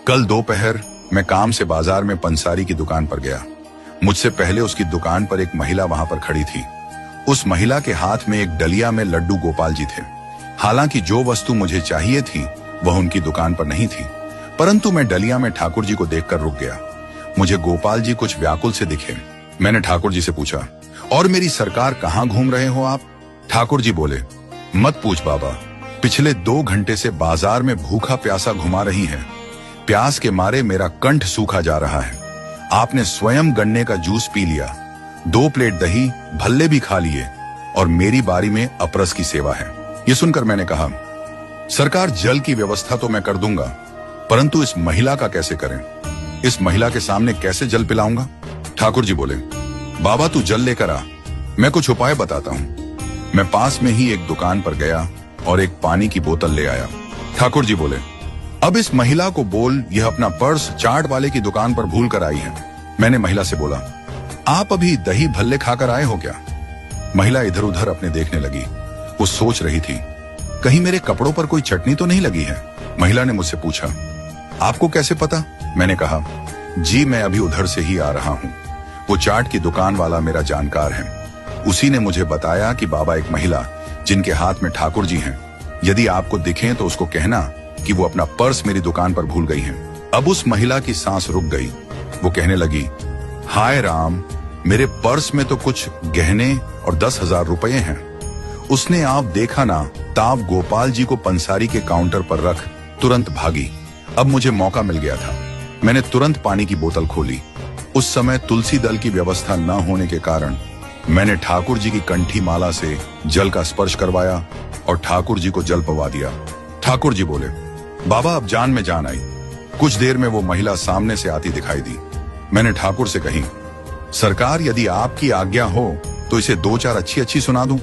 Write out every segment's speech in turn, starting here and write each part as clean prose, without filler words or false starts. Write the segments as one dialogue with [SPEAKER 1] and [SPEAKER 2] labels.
[SPEAKER 1] कल दोपहर मैं काम से बाजार में पंसारी की दुकान पर गया। मुझसे पहले उसकी दुकान पर एक महिला वहां पर खड़ी थी। उस महिला के हाथ में एक डलिया में लड्डू गोपाल जी थे। हालांकि जो वस्तु मुझे चाहिए थी वह उनकी दुकान पर नहीं थी, परंतु मैं डलिया में ठाकुर जी को देखकर रुक गया। मुझे गोपाल जी कुछ व्याकुल से दिखे। मैंने ठाकुर जी से पूछा, और मेरी सरकार कहाँ घूम रहे हो आप? ठाकुर जी बोले, मत पूछ बाबा, पिछले 2 घंटे से बाजार में भूखा प्यासा घुमा रही है। प्यास के मारे मेरा कंठ सूखा जा रहा है। आपने स्वयं गन्ने का जूस पी लिया, 2 प्लेट दही भल्ले भी खा लिए, और मेरी बारी में अपरस की सेवा है। ये सुनकर मैंने कहा, सरकार जल की व्यवस्था तो मैं कर दूंगा, परंतु इस महिला का कैसे करें? इस महिला के सामने कैसे जल पिलाऊंगा? ठाकुर जी बोले, बाबा तू जल लेकर आ, मैं कुछ उपाय बताता हूं। मैं पास में ही एक दुकान पर गया और एक पानी की बोतल ले आया। ठाकुर जी बोले, अब इस महिला को बोल यह अपना पर्स चाट वाले की दुकान पर भूल कर आई है। मैंने महिला से बोला, आप अभी दही भल्ले खाकर आए हो क्या? महिला इधर उधर अपने देखने लगी। वो सोच रही थी, कहीं मेरे कपड़ों पर कोई चटनी तो नहीं लगी है। महिला ने मुझसे पूछा, आपको कैसे पता? मैंने कहा, जी मैं अभी उधर से ही आ रहा हूं। वो चाट की दुकान वाला मेरा जानकार है। उसी ने मुझे बताया कि बाबा एक महिला जिनके हाथ में ठाकुर जी हैं, यदि आपको दिखें तो उसको कहना कि वो अपना पर्स मेरी दुकान पर भूल गई हैं। अब उस महिला की सांस रुक गई। वो कहने लगी, हाय राम, मेरे पर्स में तो कुछ गहने और 10,000 रुपए हैं। उसने आप देखा ना ताप गोपाल जी को पंसारी के काउंटर पर रख तुरंत भागी। अब मुझे मौका मिल गया था। मैंने तुरंत पानी की बोतल खोली। उस समय तुलसी दल की व्यवस्था न होने के कारण मैंने ठाकुर जी की कंठी माला से जल का स्पर्श करवाया और ठाकुर जी को जल पवा दिया। ठाकुर जी बोले, बाबा अब जान में जान आई। कुछ देर में वो महिला सामने से आती दिखाई दी। मैंने ठाकुर से कही, सरकार यदि आपकी आज्ञा हो तो इसे 2-4 अच्छी सुना दूं।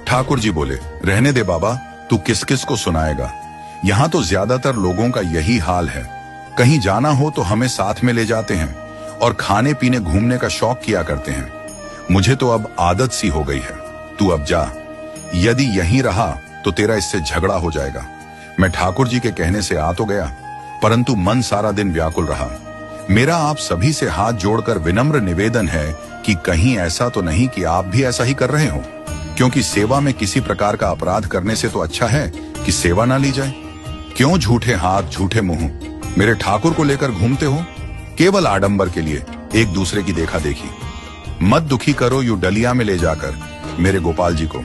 [SPEAKER 1] ठाकुर जी बोले, रहने दे बाबा, तू किस किस को सुनाएगा? यहाँ तो ज्यादातर लोगों का यही हाल है। कहीं जाना हो तो हमें साथ में ले जाते हैं और खाने पीने घूमने का शौक किया करते हैं। मुझे तो अब आदत सी हो गई है। तू अब जा, यदि यहीं रहा तो तेरा इससे झगड़ा हो जाएगा। मैं ठाकुर जी के कहने से आ तो गया, परंतु मन सारा दिन व्याकुल रहा। मेरा आप सभी से हाथ जोड़कर विनम्र निवेदन है कि कहीं ऐसा तो नहीं कि आप भी ऐसा ही कर रहे हो, क्योंकि सेवा में किसी प्रकार का अपराध करने से तो अच्छा है कि सेवा ना ली जाए। क्यों झूठे हाथ झूठे मुंह मेरे ठाकुर को लेकर घूमते हो, केवल आडंबर के लिए, एक दूसरे की देखा देखी। मत दुखी करो यूं डलिया में ले जाकर मेरे गोपाल जी को।